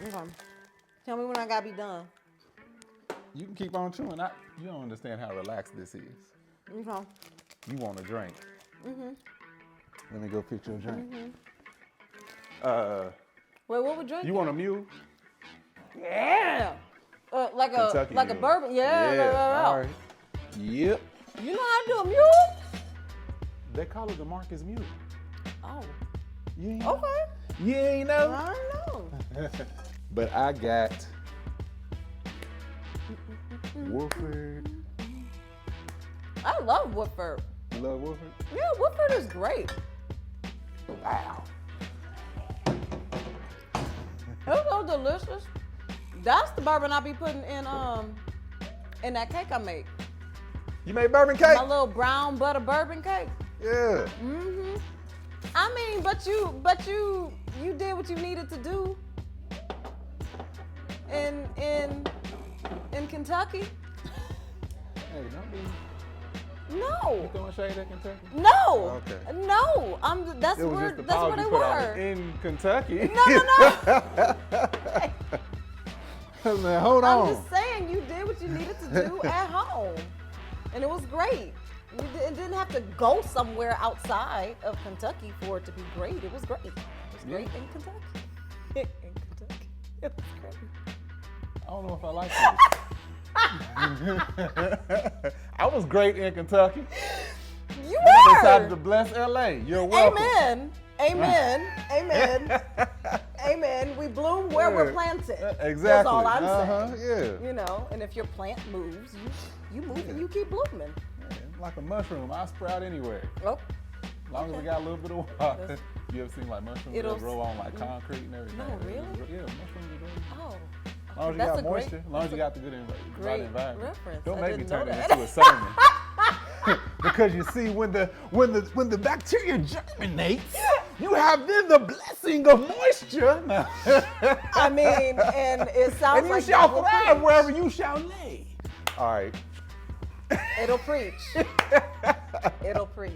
Okay. Tell me when I gotta be done. You can keep on chewing. You don't understand how relaxed this is. Okay. You want a drink. Let me go pick your drink. Wait, what would drink? You want a mule? Yeah. Like Kentucky a mule. bourbon. Yeah. All right. Yep. You know how to do a mule? They call it the Marcus Mule. Oh. You ain't know? Okay. You ain't know? I know. But I got Woodford. I love Woodford. You love Woodford? Yeah, Woodford is great. Wow. It's so delicious. That's the bourbon I be putting in that cake I make. You made bourbon cake? My little brown butter bourbon cake. Yeah. I mean, but you did what you needed to do in Kentucky. Hey, don't be. No. You throwing shade at Kentucky? No. Okay. No. That's It was where just the that's pause where you they put out were. in Kentucky. No. Man, hold on. I'm just saying you did what you needed to do at home. And it was great. It didn't have to go somewhere outside of Kentucky for it to be great. It was great. It was great in Kentucky. In Kentucky. It was great. I don't know if I like this. I was great in Kentucky. You It's time were. to bless LA. You're welcome. Amen. We bloom where we're planted. Exactly. That's all I'm saying. Yeah. You know, and if your plant moves, you move and you keep blooming. Yeah, like a mushroom, I sprout anywhere. Oh. As long as it got a little bit of water. You ever seen like mushrooms that It'll- grow on like concrete and everything? No, really? Yeah, mushrooms are growing. Oh. As long as you That's got a great- moisture, as long as you got the good great environment. reference. Don't I make me didn't turn know it that. into a sermon. Because you see, when the bacteria germinates, you have then the blessing of moisture. I mean, and it sounds And you like shall that will thrive preach. wherever you shall lay. All right. It'll preach. It'll preach.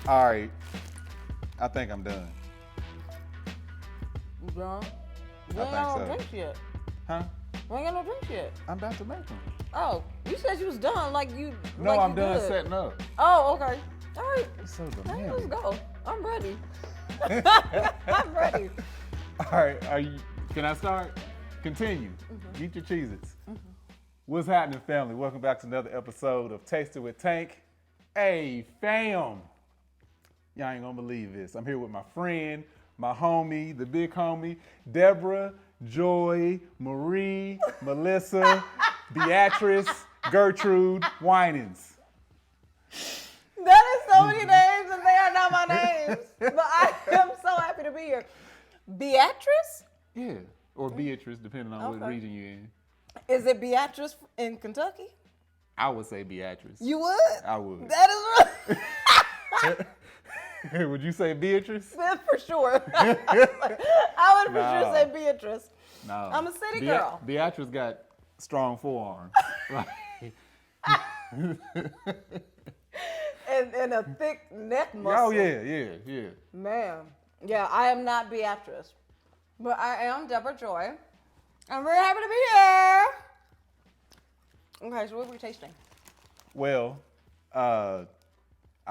All right. I think I'm done. You done? We I ain't think got no so. drinks yet. Huh? We ain't got no drinks yet. I'm about to make them. Oh, you said you was done. Like you. No, like I'm you done good. setting up. Oh, okay. All right. It's so Let's demanding. go. I'm ready. I'm ready. All right. Can I start? Continue. Eat your Cheez-Its. What's happening, family? Welcome back to another episode of Tasting with Tank. Hey, fam. Y'all ain't gonna believe this. I'm here with my friend, my homie, the big homie, Deborah, Joy, Marie, Melissa, Beatrice, Gertrude, Winans. That is so many names and they are not my names. But I am so happy to be here. Beatrice? Yeah, or Beatrice, depending on what Okay. region you're in. Is it Beatrice in Kentucky? I would say Beatrice. You would? I would. That is really Would you say Beatrice? for sure. I would for Nah. sure say Beatrice. No. I'm a city girl. Beatrice got strong forearms. And a thick neck muscle. Oh, yeah. Man. Yeah, I am not Beatrice. But I am Deborah Joy. I'm very happy to be here. Okay, so what are we tasting? Well, I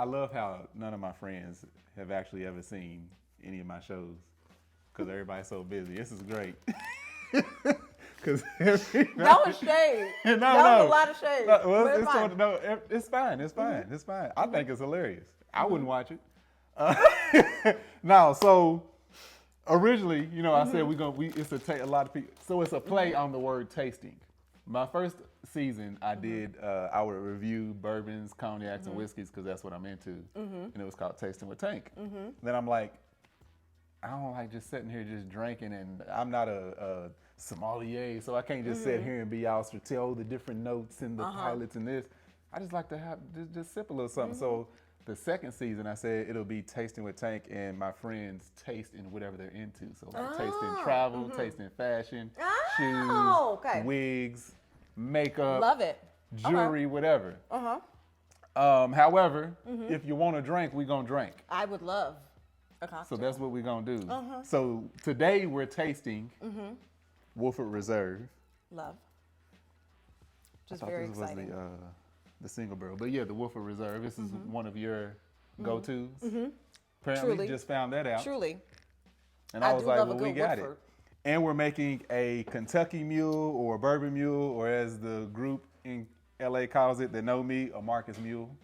love how none of my friends have actually ever seen any of my shows because everybody's so busy. This is great. Cause That was shade. No, That was a lot of shade. No, well, But it's fine. it's fine. It's fine. It's fine. I think it's hilarious. I wouldn't watch it. No, so originally, you know, I said it's a lot of people. So it's a play on the word tasting. My first season, I did. I would review bourbons, cognacs, and whiskeys because that's what I'm into, and it was called Tasting with Tank. Then I'm like, I don't like just sitting here just drinking, and I'm not a sommelier, so I can't just sit here and be all tell the different notes and the pilots and this. I just like to have just sip a little something. So the second season, I said it'll be Tasting with Tank, and my friends taste in whatever they're into. So like tasting travel, tasting fashion, shoes, okay. wigs, makeup, Love it. jewelry, whatever. Uh-huh. However, if you want to drink, we gonna drink. I would love A cocktail. So that's what we're gonna do. Uh-huh. So today we're tasting Woodford Reserve. Love. Just I thought very this exciting. was the single barrel, but yeah, the Woodford Reserve. This is one of your go-tos. Apparently, Truly. just found that out. Truly. And I was do like, love well, a we good got Woodford. it. And we're making a Kentucky Mule or a Bourbon Mule, or as the group in LA calls it, that know me, a Marcus Mule.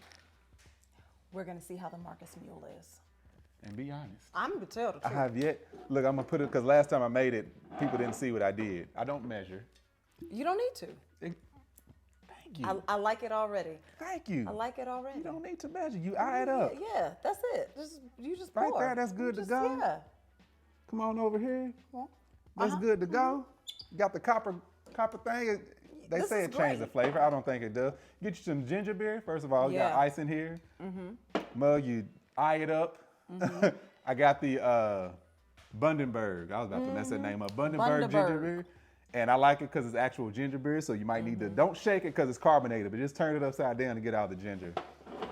We're going to see how the Marcus Mule is. And be honest, I'm going to tell the I truth. have yet. Look, I'm gonna put it because last time I made it, people didn't see what I did. I don't measure. You don't need to. Thank you. I like it already. Thank you. I like it already. You don't need to measure. You eye it up. Yeah, that's it. You just Right pour. there, that's good to go. Yeah. Come on over here. Well, That's good to go. Got the copper thing. They This say is it changes the great. flavor. I don't think it does. Get you some ginger beer. First of all, you got Yeah. ice in here. Mug, you eye it up. I got the Bundaberg. I was about to mess that name up. Bundaberg ginger Bundaberg. beer. And I like it because it's actual ginger beer, so you might need to, don't shake it because it's carbonated, but just turn it upside down to get all the ginger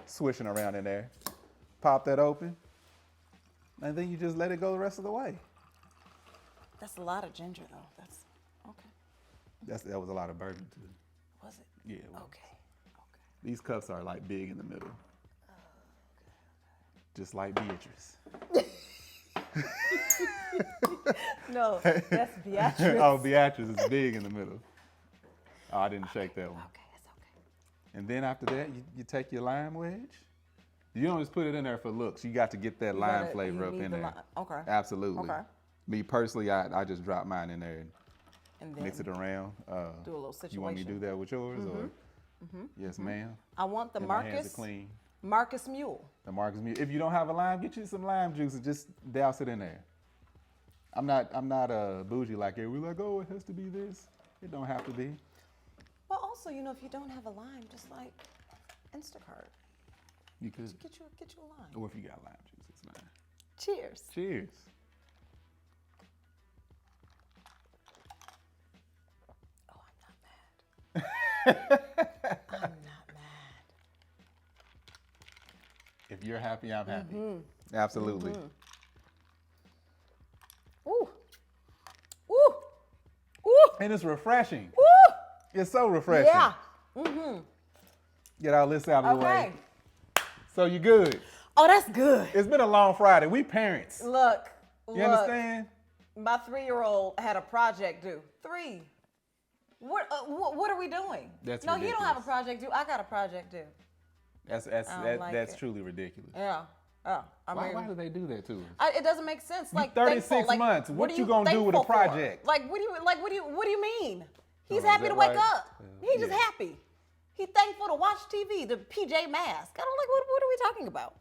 swishing around in there. Pop that open, and then you just let it go the rest of the way. That's a lot of ginger, though. That's okay. That was a lot of bourbon too. Was it? Yeah. it was. Okay. These cups are like big in the middle. Just like Beatrice. No, that's Beatrice. Oh, Beatrice is big in the middle. Oh, I didn't shake that one. Okay, it's okay. And then after that, you take your lime wedge. You don't just put it in there for looks. You got to get that lime flavor up in there. Okay. Absolutely. Okay. Me personally, I just drop mine in there And and then mix it around. do a little situation. You want me to do that with yours? Or? Yes, ma'am. I want the And my hands are Marcus clean. Mule. The Marcus Mule. If you don't have a lime, get you some lime juice and just douse it in there. I'm not bougie like it. We're like, oh, it has to be this. It don't have to be. Well, also, if you don't have a lime, just like Instacart, You could. get you a lime. Or if you got lime juice, it's fine. Cheers. Cheers. Oh, I'm not mad. I'm not mad. If you're happy, I'm happy. Absolutely. Ooh. Ooh. Ooh. And it's refreshing. Ooh. It's so refreshing. Yeah. Get all this out of the Okay. way. So you good. Oh, that's good. It's been a long Friday. We parents. Look. You understand? My 3-year-old had a project due. 3. What are we doing? That's no, you don't have a ridiculous. project due. I got a project due. That's like that's it. truly ridiculous. Yeah. Oh, I Why mean, do they do that to us? it doesn't make sense. Like 36 thankful, like, months. What are you gonna do with a thankful for? project? Like what do you mean? He's Oh, happy is to that wake right? up. He's just Yeah. happy. He's thankful to watch TV. The PJ Masks. I don't like. What are we talking about?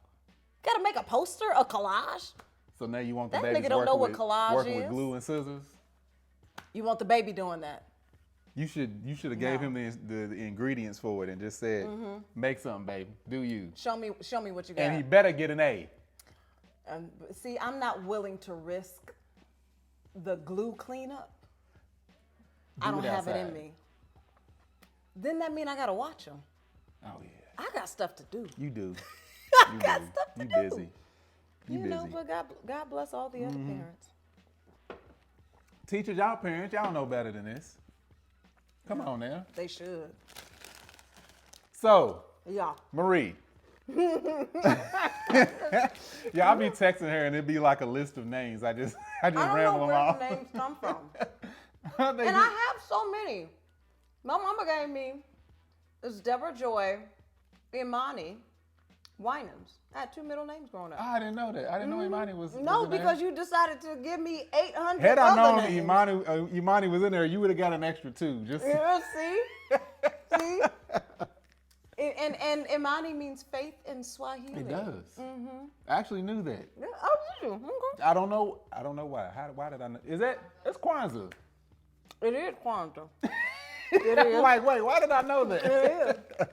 Got to make a poster, a collage. So now you want the That babies nigga don't know what working collage with is. glue and scissors? You want the baby doing that? You should have gave him the ingredients for it and just said, make something, baby. Do you? Show me what you got. And he better get an A. See, I'm not willing to risk the glue cleanup. I Do don't it have it in outside. me. Then that mean I gotta watch him. Oh yeah. I got stuff to do. You do. I You got do. stuff to You do. busy. You You know, busy. but God bless all the other parents. Teachers, y'all parents, y'all know better than this. Come on now. They should. So, Yeah. Marie. Yeah, I'll be texting her and it'd be like a list of names. I just I don't know ramble them where off. the names come from. They And do- I have so many. My mama gave me is Deborah Joy, Imani, Winans. I had 2 middle names growing up. I didn't know that. I didn't know Imani was. No, was in there. because you decided to give me 800 Had I other known names. Imani was in there, you would have got an extra 2. Just Yeah, see? And Imani means faith in Swahili. it does. I actually knew that. Yeah, oh, did you? Okay. I don't know why. Why did I know? It's Kwanzaa. It is Kwanzaa. It is. Like, wait, why did I know that? It is.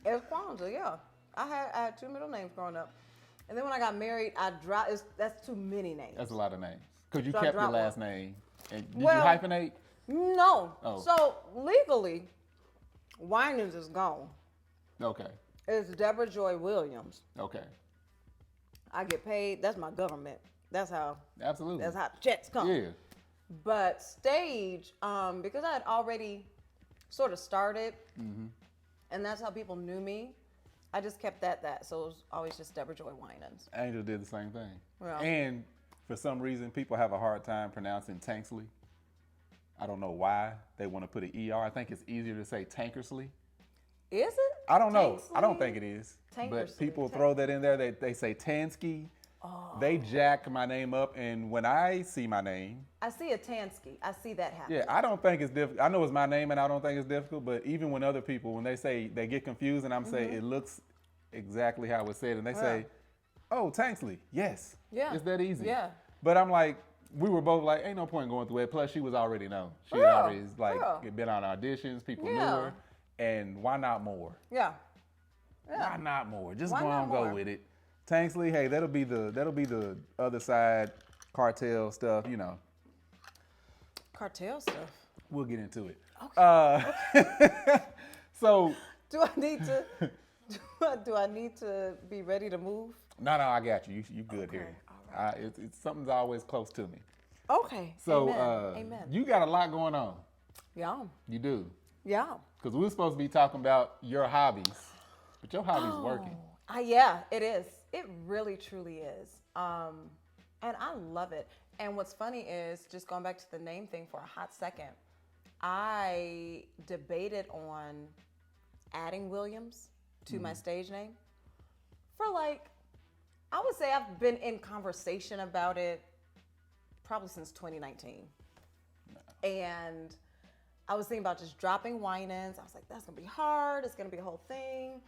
It's Kwanzaa, yeah. I had 2 middle names growing up. And then when I got married, that's too many names. That's a lot of names. Because you So I kept your dropped last one. name. And did Well- you hyphenate? No. Oh. So legally, Winans is gone. Okay. It's Deborah Joy Williams. Okay. I get paid. That's my government. That's how Absolutely. the checks come. Yeah. But stage, because I had already sort of started, and that's how people knew me. I just kept that. So it was always just Deborah Joy Winans. Angel did the same thing. Yeah. And for some reason, people have a hard time pronouncing Tanksley. I don't know why they want to put an ER. I think it's easier to say Tankersley. Is it? I don't know. Tanksley? I don't think it is. Tankersley. But people throw that in there. They say Tansky. Oh. They jack my name up. And when I see my name, I see a Tansky. I see that happen. yeah, I don't think it's difficult. I know it's my name and I don't think it's difficult. But even when other people, when they say, they get confused and I'm saying it looks exactly how it was said. And they say, oh, Tanksley. Yes. Yeah. It's that easy. Yeah. But I'm like, we were both like, ain't no point going through it. Plus, she was already known. She had already been on auditions. People knew her. And why not more? Yeah. Why not more? Just Why go not on, more? go with it. Tanksley, hey, that'll be the other side cartel stuff. You know, Cartel stuff. we'll get into it. Okay. So Do I need to? Do I need to be ready to move? no, I got you. You good Okay, here? all It's something's always close to me. Okay. So Amen. you got a lot going on. Yeah. You do. Yeah. Because we were supposed to be talking about your hobbies, but your hobby's working. Yeah, it is. It really, truly is. And I love it. And what's funny is, just going back to the name thing for a hot second, I debated on adding Williams to my stage name for I would say I've been in conversation about it probably since 2019. And I was thinking about just dropping Winans. I was like, that's going to be hard. It's going to be a whole thing.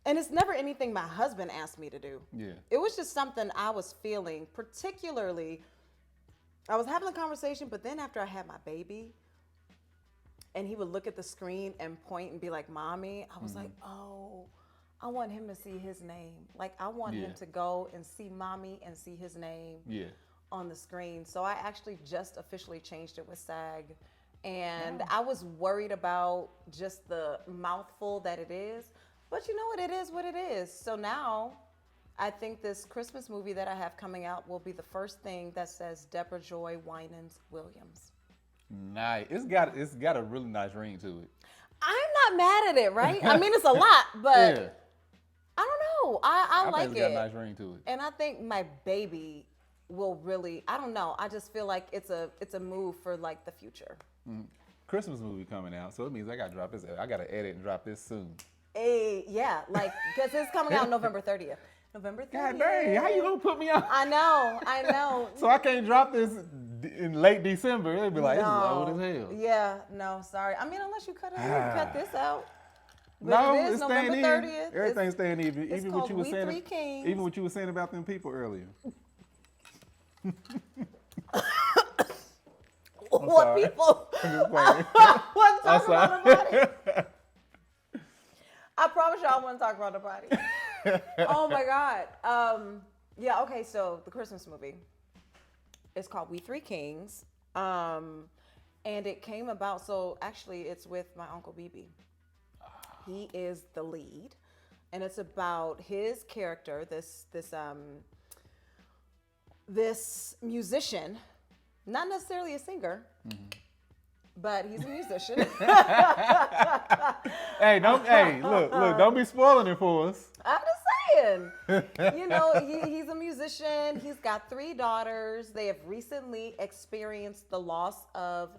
And it's never anything my husband asked me to do. Yeah. It was just something I was feeling, particularly, I was having a conversation, but then after I had my baby, and he would look at the screen and point and be like, Mommy, I was like, oh, I want him to see his name. Like, I want him to go and see Mommy and see his name on the screen. So I actually just officially changed it with SAG. And I was worried about just the mouthful that it is. But you know what? It is what it is. So now I think this Christmas movie that I have coming out will be the first thing that says Deborah Joy Winans Williams. Nice. It's got a really nice ring to it. I'm not mad at it, right? I mean, it's a lot, but I don't know. I like think it. It's got a nice ring to it. And I think my baby will really, I don't know. I just feel like it's a move for the future. Christmas movie coming out, so it means I got to drop this. I got to edit and drop this soon. Hey, yeah, because it's coming out November 30th. November 30th. God dang, how you gonna put me on? I know. So I can't drop this in late December. It'd be like, this is old as hell. Yeah, no, sorry. I mean, unless you cut this out. But No, it is it's November staying 30th. even. Everything's staying even. It's Even what called you were We saying. Three Kings. Even what you were saying about them people earlier. What sorry. people? I'm just playing. What I'm talking about sorry. nobody? I promise y'all I want to talk about nobody. Oh my God. Yeah, okay, so the Christmas movie. It's called We Three Kings. And it came about, so actually it's with my Uncle BB. He is the lead. And it's about his character, this musician, not necessarily a singer, but he's a musician. Hey, look, don't be spoiling it for us. I'm just saying. You know, he's a musician. He's got 3 daughters. They have recently experienced the loss of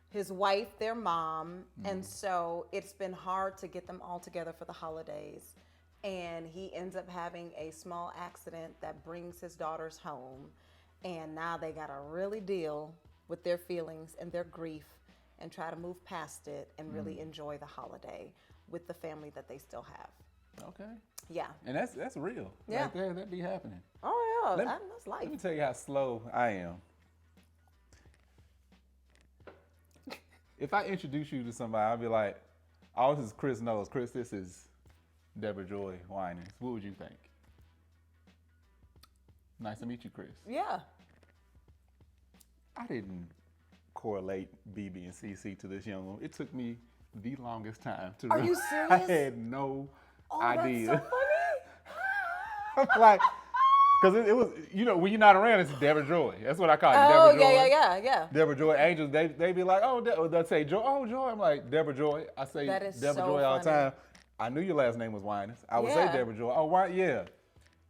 his wife, their mom. And so it's been hard to get them all together for the holidays. And he ends up having a small accident that brings his daughters home. And now they got to really deal with their feelings and their grief and try to move past it and really enjoy the holiday with the family that they still have. Okay. Yeah. And that's real. Yeah. Right there, that be happening. Oh, yeah. That's life. Let me tell you how slow I am. If I introduce you to somebody, I'll be like, oh, this is Chris knows. Chris, this is Deborah Joy Winans. What would you think? Nice to meet you, Chris. Yeah. I didn't correlate BB and CC to this young woman. It took me the longest time to Are you realize. serious? I had no idea. That's so funny. I'm like, Because it was, when you're not around, it's Deborah Joy. That's what I call it. Oh, Deborah Joy. yeah. Deborah Joy. Angels, they be like, oh, they'll say Joy. Oh, Joy. I'm like, Deborah Joy. I say That is Deborah so Joy all the funny. time. I knew your last name was Winans. I would say Yeah. Deborah Joy. Oh, why? Yeah.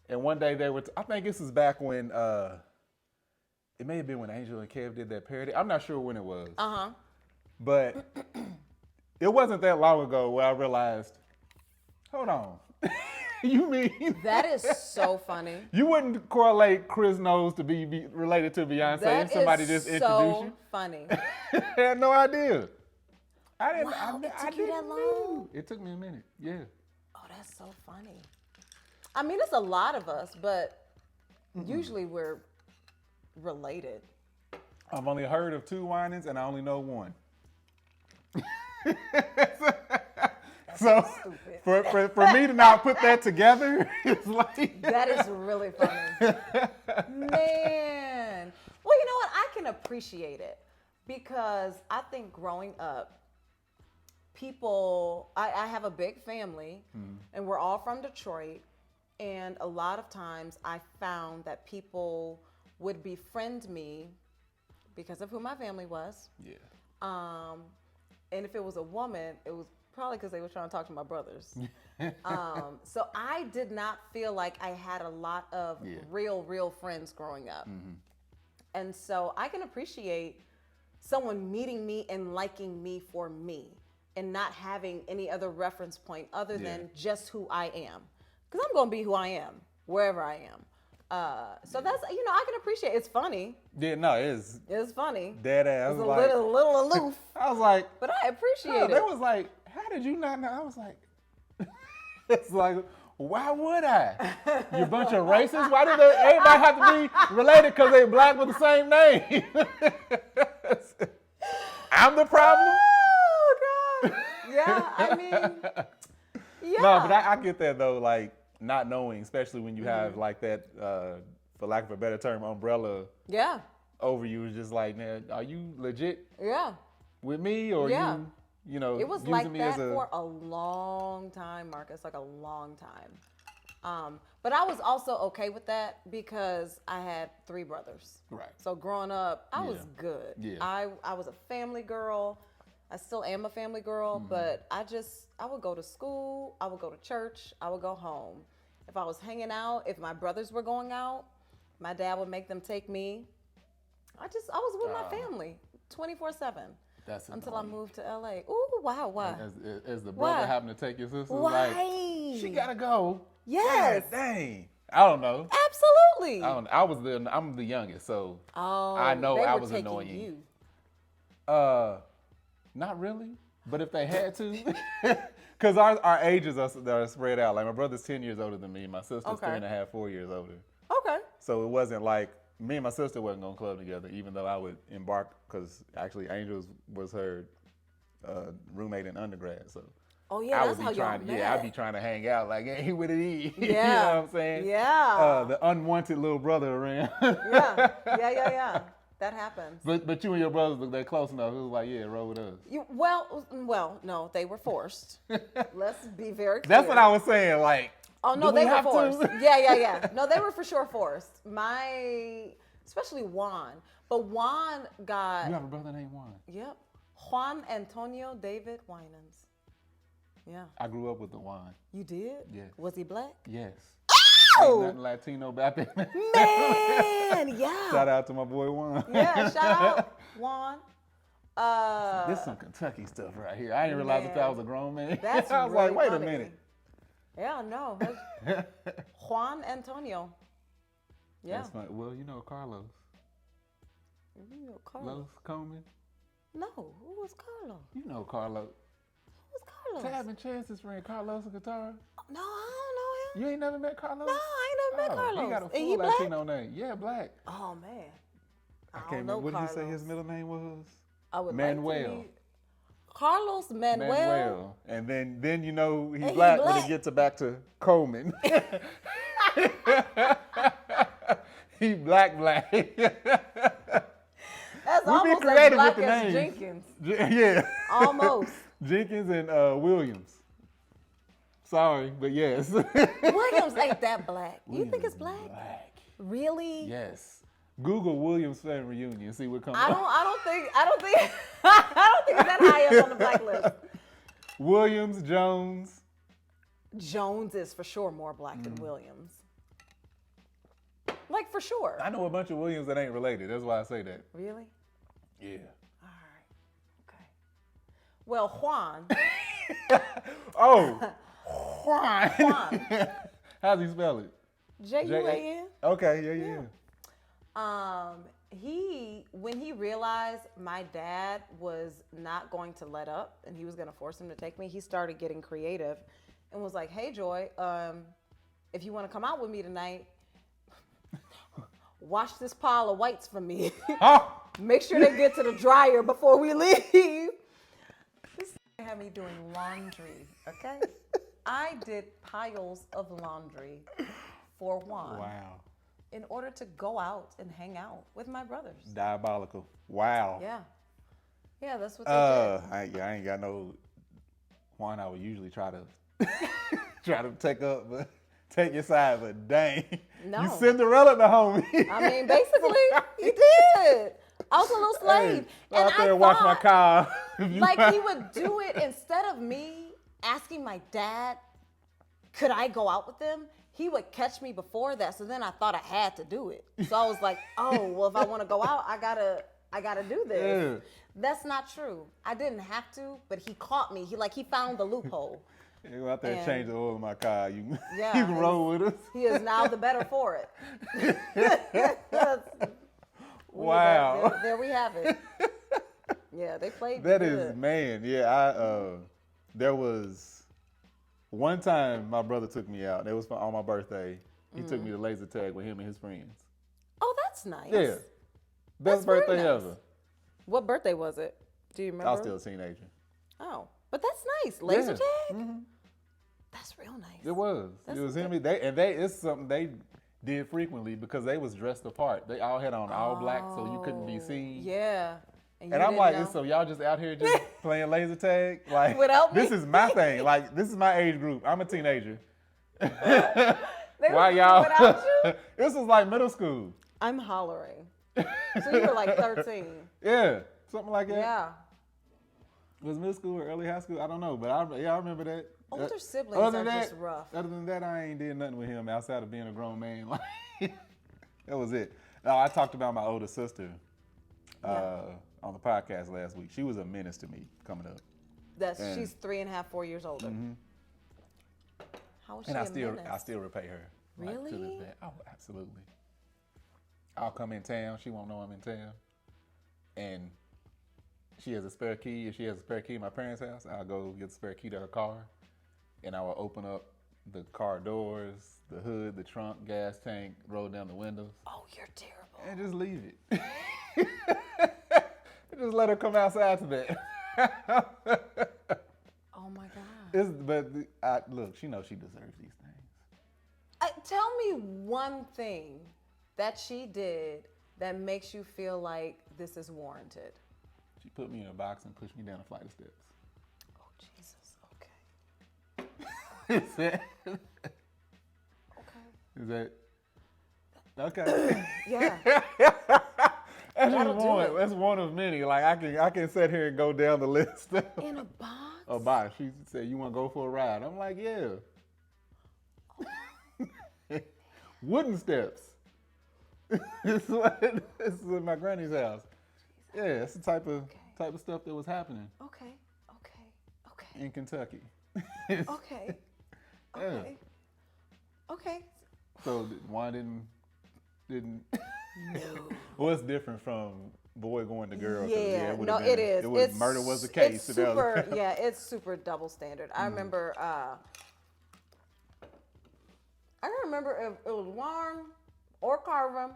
And one day they were, I think this is back when, it may have been when Angel and Kev did that parody. I'm not sure when it was. Uh-huh. But it wasn't that long ago where I realized, hold on. You mean That is so funny. you wouldn't correlate Chris Knowles to be related to Beyonce That if somebody is just introduced so you? funny. I had no idea. I didn't. Wow, it I took you that didn't long? know. It took me a minute. Yeah. Oh, that's so funny. I mean, it's a lot of us, but usually we're related. I've only heard of 2 Winans and I only know one. So Stupid. for me to not put that together, it's like That is really funny. Man. Well, you know what? I can appreciate it because I think growing up, I have a big family and we're all from Detroit. And a lot of times I found that people would befriend me because of who my family was. Yeah. And if it was a woman, it was probably because they were trying to talk to my brothers. So I did not feel like I had a lot of real friends growing up. And so I can appreciate someone meeting me and liking me for me and not having any other reference point other than just who I am. Because I'm going to be who I am, wherever I am. So that's, I can appreciate it. It's funny. Yeah, no, it is. It's funny. Dead ass. It's a little aloof. I was like, But I appreciate they it. was like, how did you not know? I was like, it's like, why would I? You bunch of racists? Why did everybody have to be related because they black with the same name? I'm the problem? Oh, God. Yeah, I mean, yeah. No, but I get that though, like not knowing, especially when you have like that, for lack of a better term, umbrella Yeah. over you. Is just like, man, are you legit Yeah. with me or you know, It was using like me that as a for a long time, Marcus, like a long time. But I was also okay with that because I had 3 brothers. Right. So growing up, I was Yeah. good. Yeah. I was a family girl. I still am a family girl, but I would go to school, I would go to church, I would go home. If I was hanging out, if my brothers were going out, my dad would make them take me. I was with my family 24/7. That's until I annoying. moved to LA. Ooh, wow, why? As the brother Why? having to take your sister, Why? like, she gotta go. Yes. God dang. I don't know. Absolutely. I'm the youngest, so Oh, I know they I were was taking annoying. you. Not really. But if they had to, because our ages are spread out. Like my brother's 10 years older than me, my sister's Okay. 3.5, 4 years older. Okay. So it wasn't like me and my sister wasn't going to club together, even though I would embark, because actually Angel was her roommate in undergrad. So Oh yeah, I that's would how be y'all trying, met. I'd be trying to hang out like, hey, what it is? Yeah. You know what I'm saying? Yeah. The unwanted little brother around. Yeah. That happens. But you and your brothers, they're close enough. It was like, yeah, roll with us. Well, no, they were forced. Let's be very clear. That's what I was saying. Like, Oh no, do we they were have to? forced. Yeah. No, they were for sure forced. Especially Juan, but Juan got. You have a brother named Juan. Yep, Juan Antonio David Winans. Yeah. I grew up with the Juan. You did? Yes. Was he black? Yes. Oh! Ain't nothing Latino about that. Man, yeah. Shout out to my boy Juan. Yeah, shout out Juan. This is some Kentucky stuff right here. I didn't realize that I was a grown man. That's I was really like, wait funny. a minute. Yeah, no. Juan Antonio. Yeah. That's funny. Well, you know Carlos. You know Carlos. Los Coleman. No, who was Carlos? You know Carlos. Who was Carlos? Tab and Chance's friend, Carlos the guitar. No, I don't know him. You ain't never met Carlos? No, I ain't never met Carlos. He got a And full he black? Latino name. Yeah, black. Oh man, I can't don't know remember. What did you say Carlos. his middle name was? I would Manuel. Like to meet Carlos Manuel. And then you know he's And he black when black. it gets back to Coleman. He black. That's We be almost as creative black with the as names. Jenkins. Yeah. Almost. Jenkins and Williams. Sorry, but yes. Williams ain't that black. You think Williams it's black? Black. Really? Yes. Google Williams family reunion and see what comes up. I don't think it's that high up on the black list. Williams, Jones. Jones is for sure more black than Williams. Like for sure. I know a bunch of Williams that ain't related. That's why I say that. Really? Yeah. All right. Okay. Well, Juan. Oh, Juan. Juan. How's he spell it? Juan. Okay, yeah. When he realized my dad was not going to let up and he was going to force him to take me, he started getting creative and was like, "Hey, Joy, if you want to come out with me tonight, wash this pile of whites for me. Make sure they get to the dryer before we leave." This had me doing laundry, okay? I did piles of laundry for Juan. Wow. In order to go out and hang out with my brothers. Diabolical. Wow. Yeah. Yeah, that's what they did. I ain't got no Juan. I would usually try to take your side, but dang. No. You Cinderella the homie. I mean, basically, he did. I was a little slave. Hey, out there wash my car. Like he would do it instead of me asking my dad, could I go out with them? He would catch me before that. So then I thought I had to do it. So I was like, oh, well, if I want to go out, I gotta do this. Yeah. That's not true. I didn't have to, but he caught me. He found the loophole. You go out there and change the oil in my car. You Yeah, you can roll with us. He is now the better for it. Wow. There we have it. Yeah, they played That good. is, man. Yeah, there was one time my brother took me out. It was on my birthday. He took me to laser tag with him and his friends. Oh, that's nice. Yeah. Best very birthday nice. ever. What birthday was it? Do you remember? I was still a teenager. Oh, but that's nice. Laser Yeah. tag? Mm-hmm. That's real nice. It was. It was him. It's something they did frequently because they was dressed apart. They all had on all black, so you couldn't be seen. Yeah. And I'm like, so y'all just out here just playing laser tag? Like, Without me? this is my thing. Like, this is my age group. I'm a teenager. They Why were y'all? without you? This was like middle school. I'm hollering. So you were like 13. Yeah, something like that. Yeah. Was middle school or early high school? I don't know, but I remember that. Older siblings are just rough. Other than that, I ain't did nothing with him outside of being a grown man. Like, that was it. No, I talked about my older sister on the podcast last week. She was a menace to me coming up. She's 3.5, 4 years older. Mm-hmm. How is she And a I menace? still repay her. Really? Like, to this day. Oh, absolutely. I'll come in town. She won't know I'm in town. And she has a spare key. If she has a spare key in my parents' house, I'll go get the spare key to her car. And I will open up the car doors, the hood, the trunk, gas tank, roll down the windows. Oh, you're terrible. And just leave it. Just let her come outside to that. Oh my God. Look, she knows she deserves these things. Tell me one thing that she did that makes you feel like this is warranted. She put me in a box and pushed me down a flight of steps. Oh, Jesus. Okay. Is that okay? Yeah. That's one of many. Like I can sit here and go down the list. In a box? A box. She said, "You want to go for a ride?" I'm like, "Yeah." Wooden steps. This is in my granny's house. Yeah, it's the type of stuff that was happening. Okay. In Kentucky. Okay. Yeah. Okay. So Juan didn't. No. Well, it's different from boy going to girl. Yeah, it is. It was, murder was the case. It's super, it's super double standard. I remember. I don't remember if it was Juan or Carver.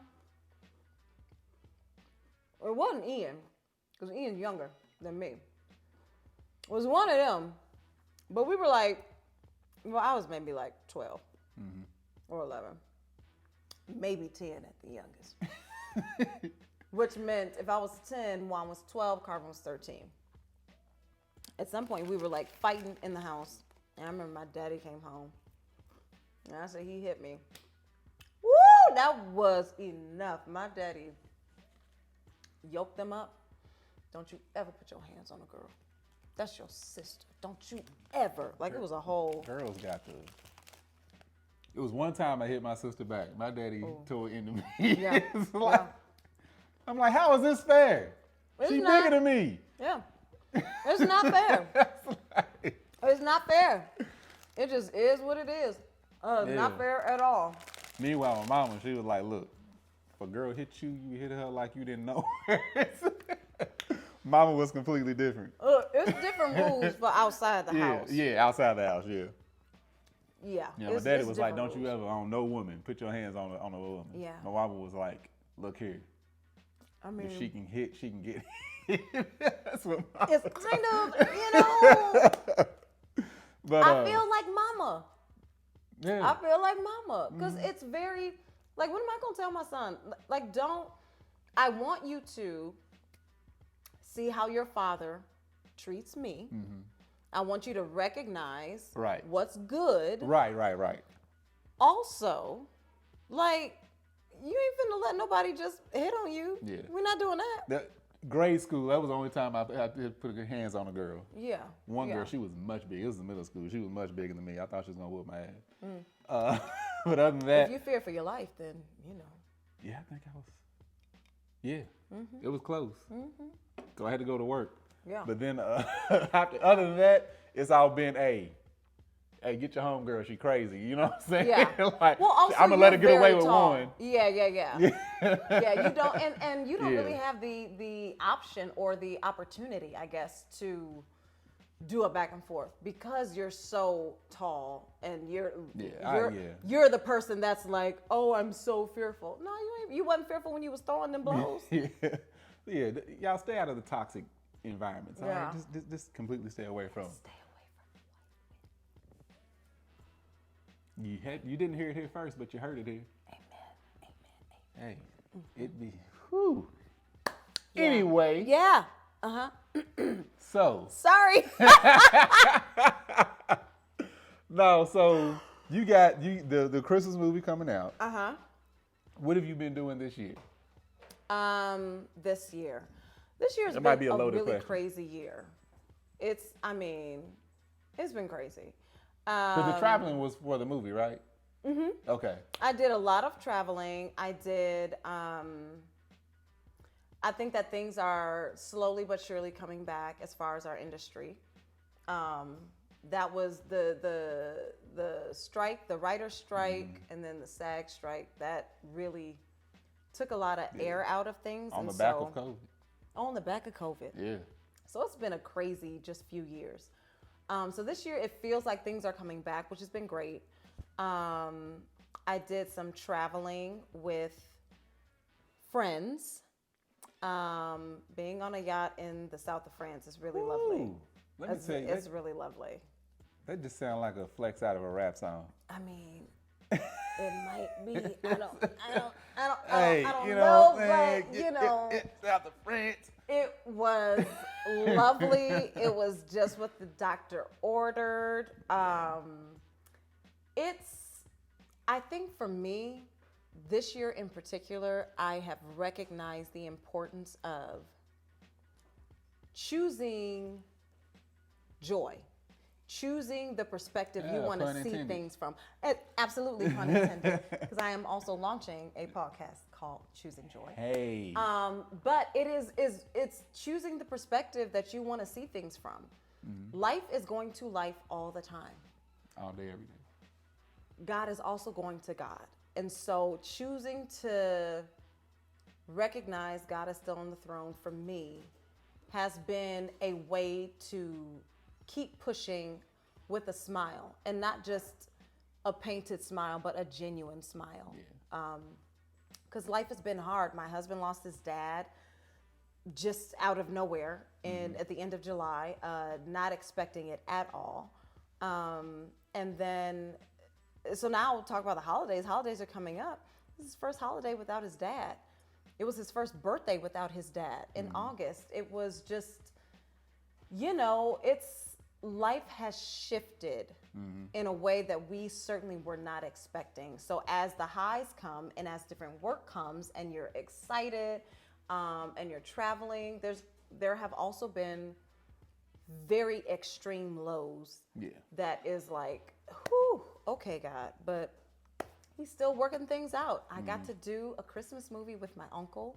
It wasn't Ian, because Ian's younger than me. It was one of them, but we were like, well, I was maybe like 12 or 11, maybe 10 at the youngest. Which meant if I was 10, Juan was 12, Carver was 13. At some point, we were like fighting in the house. And I remember my daddy came home. And I said, he hit me. Woo! that was enough. My daddy yoked them up. Don't you ever put your hands on a girl. That's your sister. Don't you ever. Like, it was a whole. Girls got the. It was one time I hit my sister back. My daddy tore into me. Yeah. Like, Yeah. I'm like, how is this fair? It's She not. bigger than me. Yeah. It's not fair. It's not fair. It just is what it is. Yeah. Not fair at all. Meanwhile, my mama, she was like, look, if a girl hit you, you hit her like you didn't know her. Mama was completely different. It's different rules for outside the house. Yeah, outside the house, yeah. Yeah. Yeah, my daddy was like, don't you ever on no woman, put your hands on a woman. Yeah. My mama was like, look here, I mean, if she can hit, she can get hit. That's what mama it's kind of, you know, But I feel like mama. yeah. I feel like mama. Because it's very, like, what am I going to tell my son? Like, I want you to see how your father treats me. I want you to recognize Right. what's good. Right. Also, like, you ain't finna let nobody just hit on you. Yeah. We're not doing that. That grade school, that was the only time I did put her hands on a girl. Yeah. One yeah. girl, she was much bigger. It was in middle school. She was much bigger than me. I thought she was gonna whoop my ass. But other than that, If you fear for your life, then, you know. yeah, I think I was. Yeah, it was close. So I had to go to work. Yeah. But then, other than that, it's all been hey, get your homegirl. She crazy. You know what I'm saying? Yeah. Like, Well, also, I'm gonna let her you're get away very with tall. one. Yeah. Yeah, you don't, and you don't Yeah. really have the option or the opportunity, I guess, to do a back and forth because you're so tall and you're the person that's like, oh, I'm so fearful. No, you ain't. You wasn't fearful when you was throwing them blows. Yeah. Y'all stay out of the toxic environments. All Yeah. right? Just completely stay away from. Stay away from You didn't hear it here first, but you heard it here. Amen. Hey, it be whew. Yeah. Anyway, Yeah. so Sorry. no, so you got the Christmas movie coming out. What have you been doing this year? This year. This year's That been might be a a loaded really question. crazy year. It's been crazy. Because the traveling was for the movie, right? Okay. I did a lot of traveling. I did, I think that things are slowly but surely coming back as far as our industry. That was the strike, the writer's strike, and then the SAG strike. That really took a lot of air out of things. On and the back so- of COVID. On the back of COVID. Yeah. So it's been a crazy just few years. So this year it feels like things are coming back, which has been great. I did some traveling with friends. Being on a yacht in the south of France is really lovely. Ooh, let me tell you, It's really lovely. that just sounds like a flex out of a rap song. I mean, it might be. I don't Hey, you know, man, but you know, it's out the France. it was lovely. It was just what the doctor ordered. I think for me, this year in particular, I have recognized the importance of choosing joy, choosing the perspective you Yeah, want to pun see intended. things from. Absolutely pun intended, because I am also launching a podcast called Choosing Joy. Hey. But it's choosing the perspective that you want to see things from. Life is going to life all the time. All day, every day. God is also going to God. And so choosing to recognize God is still on the throne for me has been a way to keep pushing with a smile, and not just a painted smile, but a genuine smile. Because life has been hard. My husband lost his dad just out of nowhere at the end of July, not expecting it at all. And then, so now we'll talk about the holidays. Holidays are coming up. This is his first holiday without his dad. It was his first birthday without his dad in August. It was just, it's life has shifted in a way that we certainly were not expecting. So as the highs come and as different work comes and you're excited and you're traveling, there have also been very extreme lows. Yeah. That is like, whew, okay, God, but he's still working things out. I got to do a Christmas movie with my uncle.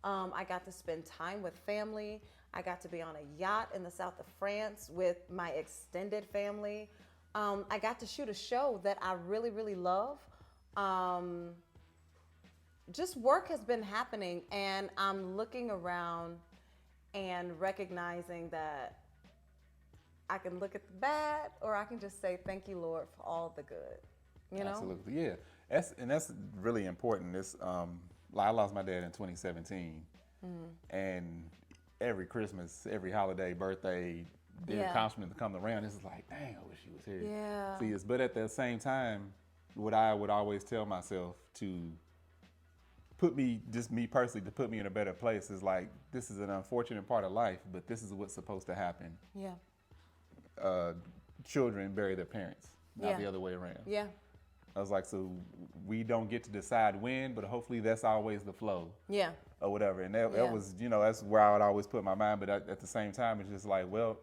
I got to spend time with family. I got to be on a yacht in the south of France with my extended family. I got to shoot a show that I really, really love. Just work has been happening, and I'm looking around and recognizing that I can look at the bad, or I can just say, thank you, Lord, for all the good. You know? Absolutely, yeah. That's really important. I lost my dad in 2017, and every Christmas, every holiday, birthday, the accomplishment to come around, it's like, dang, I wish he was here. Yeah. See, but at the same time, what I would always tell myself to put me, just me personally, to put me in a better place is like, this is an unfortunate part of life, but this is what's supposed to happen. Yeah. Children bury their parents, not the other way around. Yeah. I was like, so we don't get to decide when, but hopefully that's always the flow. Yeah. Or whatever. And that was, that's where I would always put my mind. But at the same time, it's just like, well,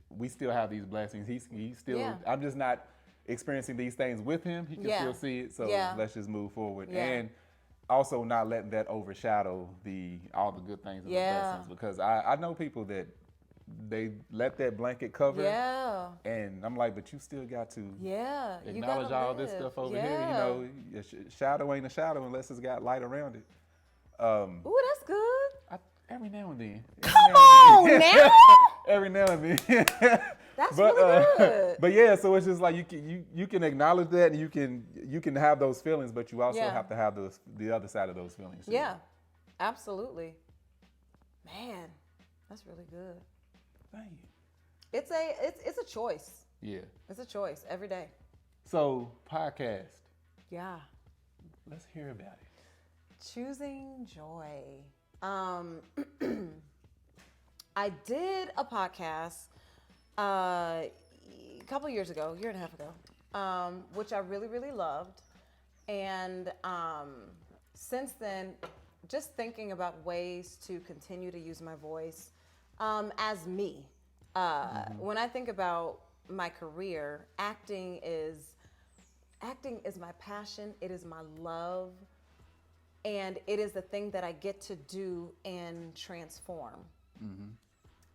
we still have these blessings. He's still, I'm just not experiencing these things with him. He can still see it. So let's just move forward. Yeah. And also not letting that overshadow all the good things and the blessings. Because I know people that they let that blanket cover. Yeah. And I'm like, but you still got to acknowledge gotta all live. this stuff over here. Shadow ain't a shadow unless it's got light around it. Ooh, that's good. Every now and then. Come on now. Every now and then. That's really good. But yeah, so it's just like you can acknowledge that, and you can have those feelings, but you also have to have the other side of those feelings too. Yeah, absolutely. Man, that's really good. Thank you. It's a choice. Yeah. It's a choice every day. So podcast. Yeah. Let's hear about it. Choosing joy. I did a podcast a couple years ago, year and a half ago, which I really, really loved. And since then, just thinking about ways to continue to use my voice as me. When I think about my career, acting is my passion. It is my love. And it is the thing that I get to do and transform.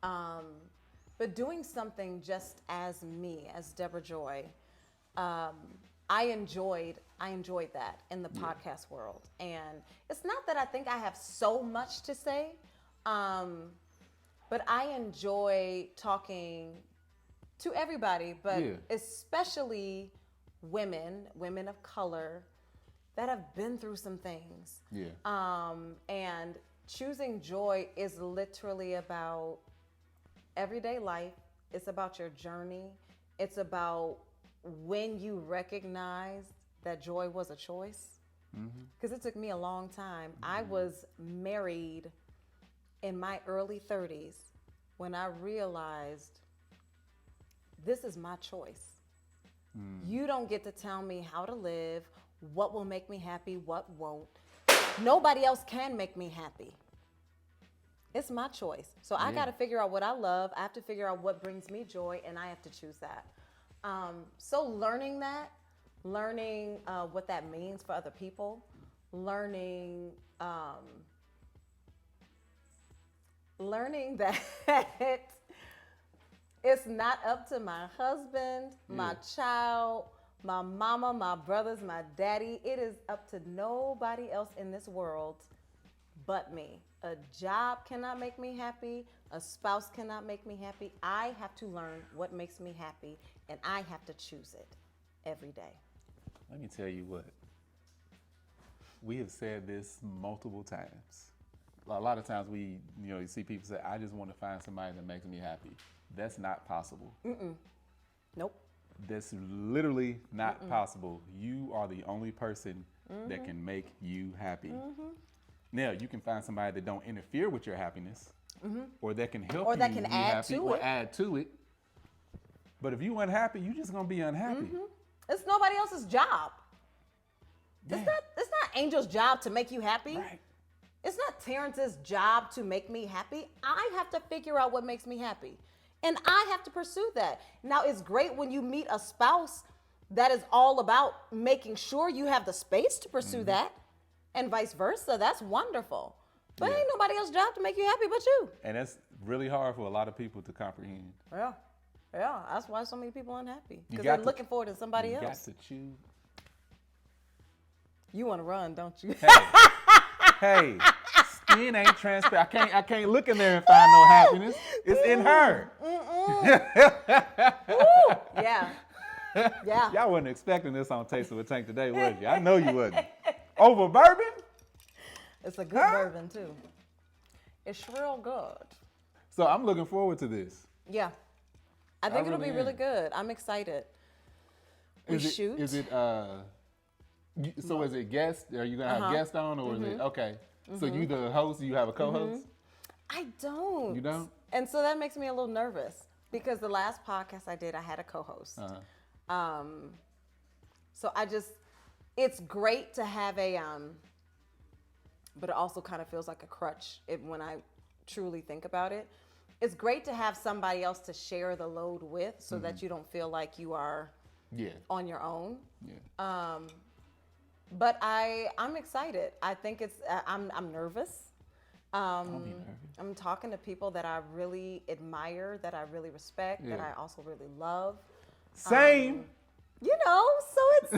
But doing something just as me, as Deborah Joy, I enjoyed that in the podcast world. And it's not that I think I have so much to say, but I enjoy talking to everybody, but especially women of color that have been through some things. Yeah. And choosing joy is literally about everyday life. It's about your journey. It's about when you recognize that joy was a choice. Because it took me a long time. I was married in my early 30s when I realized this is my choice. You don't get to tell me how to live, what will make me happy, what won't. Nobody else can make me happy. It's my choice. So I got to figure out what I love. I have to figure out what brings me joy, and I have to choose that. So learning what that means for other people, learning that it's not up to my husband, my child, my mama, my brothers, my daddy. It is up to nobody else in this world but me. A job cannot make me happy. A spouse cannot make me happy. I have to learn what makes me happy, and I have to choose it every day. Let me tell you what. We have said this multiple times. A lot of times you see people say, I just want to find somebody that makes me happy. That's not possible. Nope. That's literally not possible. You are the only person that can make you happy. Now, you can find somebody that don't interfere with your happiness, or that can help you that can be add happy, to or it. add to it. But if you unhappy, you just gonna be unhappy. It's nobody else's job. Yeah. It's not Angel's job to make you happy. Right. It's not Terrence's job to make me happy. I have to figure out what makes me happy. And I have to pursue that. Now, it's great when you meet a spouse that is all about making sure you have the space to pursue that, and vice versa. That's wonderful. But ain't nobody else's job to make you happy but you. And that's really hard for a lot of people to comprehend. Yeah. Yeah. That's why so many people are unhappy. Because got they're looking forward to somebody else. You got to choose. You want to run, don't you? Hey, skin ain't transparent. I can't look in there and find no happiness. It's in her. Yeah. Yeah. Y'all wasn't expecting this on Taste of a Tank today, was you? I know you wasn't. Over bourbon? It's a good bourbon, too. It's real good. So I'm looking forward to this. Yeah. I think it'll really be really am. good. I'm excited. Shoot. Is it so is it guest? Are you gonna have guests on, or is it okay? So you the host? You have a co-host? I don't. You don't? And so that makes me a little nervous because the last podcast I did, I had a co-host. So it's great to have but it also kind of feels like a crutch when I truly think about it. It's great to have somebody else to share the load with so that you don't feel like you are on your own. Yeah. But I'm excited. I think I'm nervous. Don't be nervous. I'm talking to people that I really admire, that I really respect, that I also really love. Same. So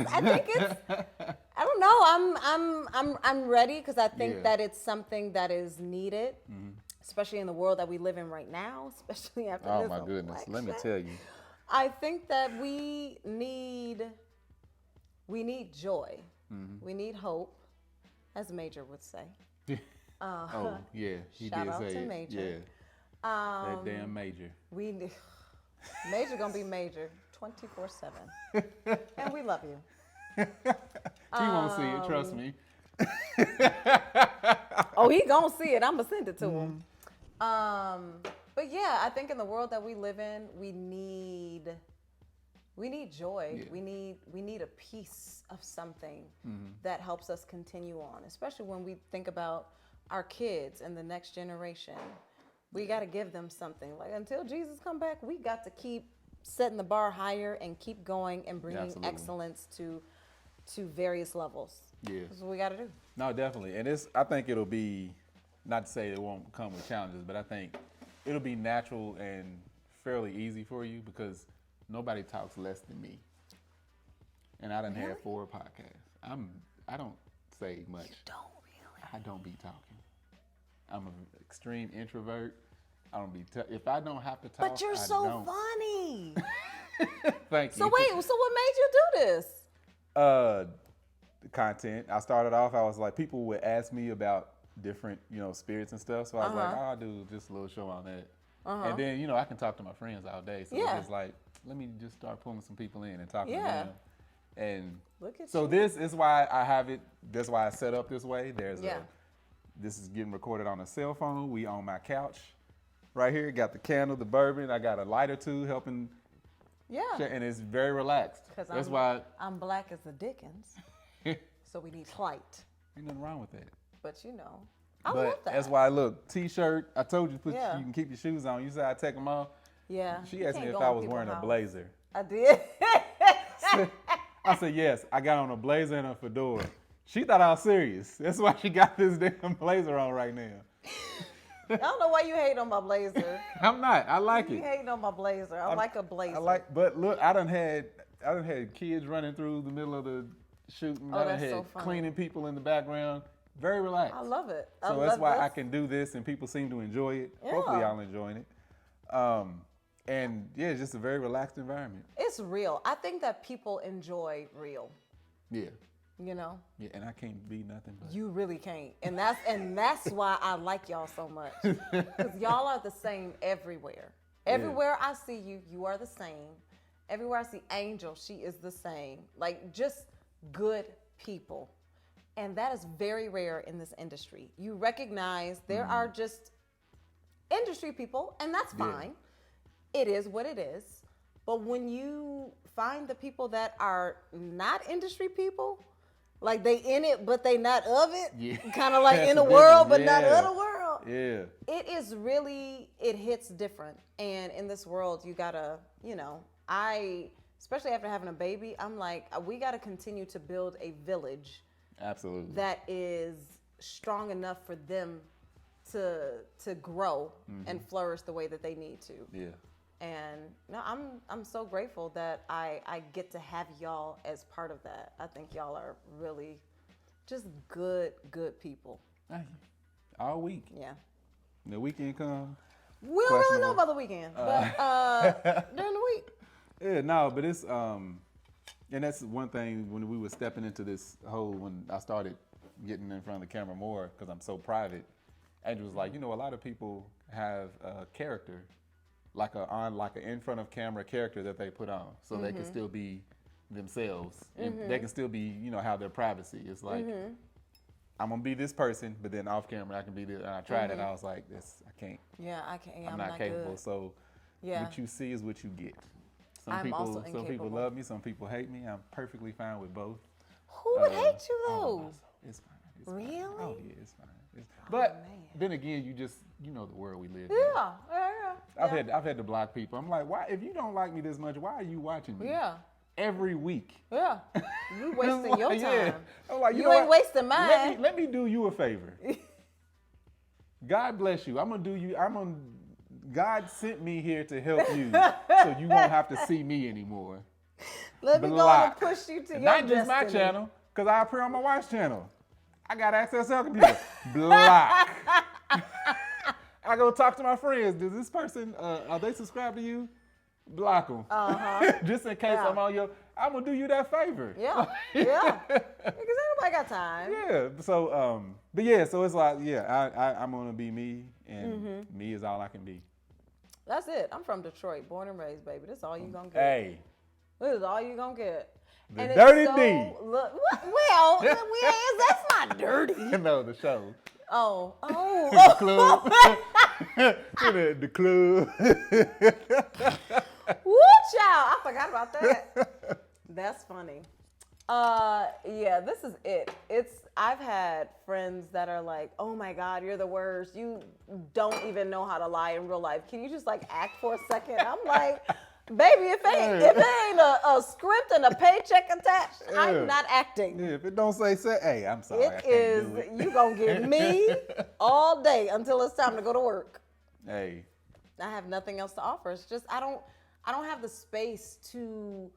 I think it's I don't know. I'm ready because I think that it's something that is needed, especially in the world that we live in right now, especially after this Oh my goodness. Let me tell you. I think that we need joy. We need hope, as Major would say. Oh yeah, he Shout did out say to it. Major. Yeah, that damn Major. Major gonna be Major 24/7, and we love you. He won't see it. Trust me. Oh, he gonna see it. I'm gonna send it to him. But yeah, I think in the world that we live in, we need joy. Yeah. We need a piece of something that helps us continue on, especially when we think about our kids and the next generation. We got to give them something. Like until Jesus come back, we got to keep setting the bar higher and keep going and bringing excellence to various levels. Yeah. That's what we got to do. No, definitely. And I think it'll be, not to say it won't come with challenges, but I think it'll be natural and fairly easy for you because nobody talks less than me. And I done had 4 podcasts. I don't say much. You don't really. I don't be talking. I'm an extreme introvert. I don't be, if I don't have to talk, But you're I so don't. funny. Thank you. So wait, so what made you do this? The content. I started off, I was like, people would ask me about different, spirits and stuff. So I was like, I'll do just a little show on that. And then, I can talk to my friends all day. So it's just like, let me just start pulling some people in and talking to them. And Look at so you. this is why I have it. That's why I set up this way. This is getting recorded on a cell phone. We on my couch right here. Got the candle, the bourbon. I got a light or two helping. Yeah. And it's very relaxed. That's why. I'm black as the Dickens. So we need light. Ain't nothing wrong with that. But I love that. That's why, look, T-shirt. I told you you Yeah. can keep your shoes on. You said I take them off. Yeah. She you asked me can't if go I in was people's wearing a house. blazer. I did. I said, yes, I got on a blazer and a fedora. She thought I was serious. That's why she got this damn blazer on right now. I don't know why you hate on my blazer. I'm not. I like You it. hating on my blazer. I like a blazer. But look, I done had kids running through the middle of the shooting. Oh, I done that's had so funny. cleaning people in the background. Very relaxed. I love it. So that's why I can do this and people seem to enjoy it. Yeah. Hopefully y'all enjoying it. And yeah, it's just a very relaxed environment. It's real. I think that people enjoy real. Yeah. Yeah, and I can't be nothing but. You really can't. And that's why I like y'all so much. Because y'all are the same everywhere. Everywhere I see you, you are the same. Everywhere I see Angel, she is the same. Like just good people. And that is very rare in this industry. You recognize there are just industry people, and that's fine. It is what it is. But when you find the people that are not industry people, like they in it, but they not of it, Yeah. kind of like That's in the the world, but difference. not Yeah. of the world. Yeah. It is really, it hits different. And in this world, you gotta, especially after having a baby, I'm like, we gotta continue to build a village Absolutely. that is strong enough for them to grow and flourish the way that they need to. Yeah. And no, I'm so grateful that I get to have y'all as part of that. I think y'all are really just good people. Thank you. All week. Yeah. The weekend come. We don't really know Questionable. about the weekend, but during the week. Yeah, no, but it's and that's one thing when we were stepping into this whole, when I started getting in front of the camera more because I'm so private. Andrew was like, a lot of people have a character, like a in front of camera character that they put on, so they can still be themselves and they can still be, have their privacy. It's like I'm gonna be this person, but then off camera I can be this. And I tried it, and I was like, I can't. Yeah, I can't. I'm not capable. Good. So what you see is what you get. I'm also Some people incapable. love me, some people hate me. I'm perfectly fine with both. Who would hate you Oh, though? it's fine. It's Really? Fine. Oh yeah, it's fine. But man. then again, you know the world we live in. Yeah. I've had to block people. I'm like, why? If you don't like me this much, why are you watching me? Yeah. Every week. Yeah. You wasting your time. Yeah. I'm like, You know ain't what? wasting mine. Let me do you a favor. God bless you. God sent me here to help you, so you won't have to see me anymore. Let me go Block. and push you to your Not just my destiny. channel, because I appear on my wife's channel. I got access to her computer. Block. I go talk to my friends. Does this person, are they subscribed to you? Block them. Just in case I'm on I'm going to do you that favor. Yeah. Yeah. Because ain't nobody got time. Yeah. So, but yeah, so it's like, I'm going to be me, and me is all I can be. That's it. I'm from Detroit, born and raised, baby. That's all you gonna get. Hey. This is all you gonna get. The And Dirty it's D. Look, well, that's not dirty. No, the show. Oh. The club. The club. Woo, child. I forgot about that. That's funny. Yeah, this is it. I've had friends that are like, oh my God, you're the worst. You don't even know how to lie in real life. Can you just like act for a second? I'm like, baby, if it ain't a script and a paycheck attached, I'm not acting. Yeah, if it don't say, hey, I'm sorry. I can't do it. You gonna get me all day until it's time to go to work. Hey. I have nothing else to offer. It's just I don't have the space to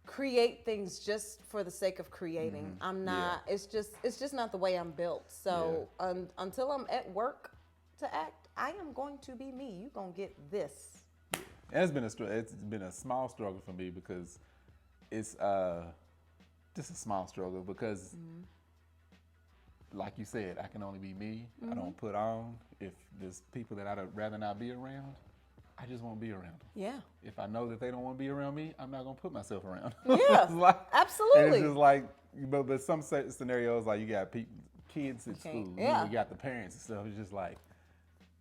create things just for the sake of creating. I'm not. Yeah. It's just not the way I'm built. So until I'm at work to act, I am going to be me. You gonna get this. And it's been a small struggle for me because it's just a small struggle because, like you said, I can only be me. I don't put on. If there's people that I'd rather not be around, I just won't be around them. Yeah. If I know that they don't want to be around me, I'm not gonna put myself around. Yeah. Absolutely. And it's just like, but some scenarios, like you got kids at school, you got the parents and stuff. It's just like,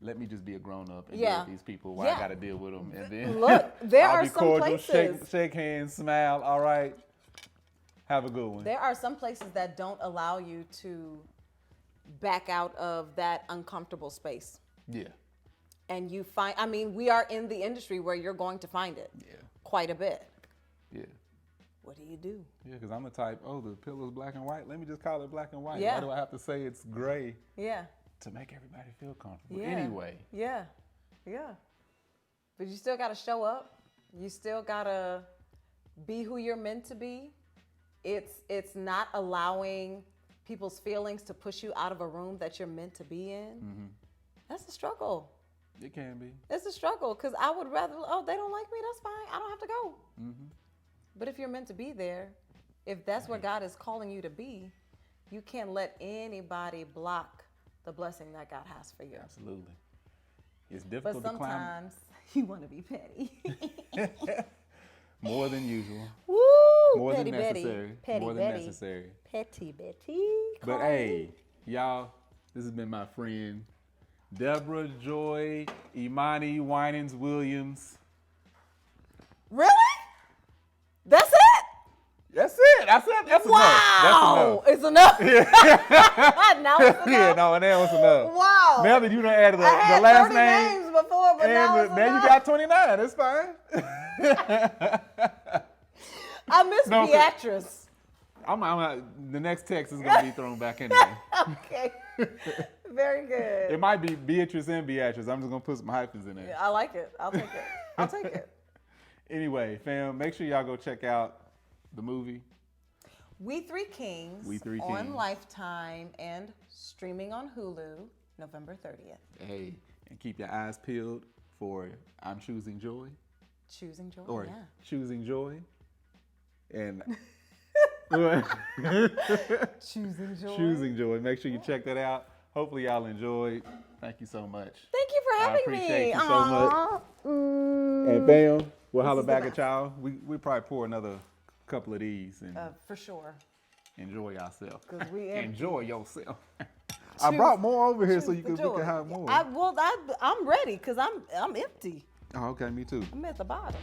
let me just be a grown up and deal with these people while I got to deal with them. And then look, there I'll are be some cordial, places. shake hands, smile. All right, have a good one. There are some places that don't allow you to back out of that uncomfortable space. Yeah. And you find, we are in the industry where you're going to find it quite a bit. Yeah. What do you do? Yeah, because I'm the type, the pillow's black and white. Let me just call it black and white. Yeah. Why do I have to say it's gray? Yeah. To make everybody feel comfortable. Yeah. Anyway. Yeah. Yeah. But you still got to show up. You still got to be who you're meant to be. It's not allowing people's feelings to push you out of a room that you're meant to be in. Mm-hmm. That's a struggle. It can be. It's a struggle because I would rather, they don't like me, that's fine. I don't have to go. Mm-hmm. But if you're meant to be there, if that's where God is calling you to be, you can't let anybody block the blessing that God has for you. Absolutely. It's difficult but to climb. sometimes you want to be petty. More than usual. Woo! More Petty than necessary. Petty More than Betty. necessary. Petty Betty. But hey, y'all, this has been my friend Deborah Joy, Imani Winans Williams. Really? That's it? That's it. That's enough. Wow. That's It's enough. Now it's enough. Yeah, no, and that was enough. Wow. Now that you done added I had the last 30 name, names before, but now it's now enough. you got 29. It's fine. I miss No, Beatrice. The next text is gonna be thrown back in there. Okay. Very good. It might be Beatrice and Beatrice. I'm just gonna put some hyphens in there. Yeah, I like it. I'll take it. I'll take it. Anyway, fam, make sure y'all go check out the movie. We Three Kings. We Three on Kings. Lifetime and streaming on Hulu, November 30th. Hey, and keep your eyes peeled for I'm Choosing Joy. Choosing Joy. Or Yeah. Choosing Joy. And Choosing Joy. Choosing Joy. Make sure you check that out. Hopefully y'all enjoyed. Thank you so much. Thank you for having me. I appreciate you so much. And bam, we'll holler back at y'all. We probably pour another couple of these and For sure. enjoy yourself. 'Cause we enjoy yourself. I brought more over here so we can have more. I'm ready because I'm empty. Oh, okay, me too. I'm at the bottom.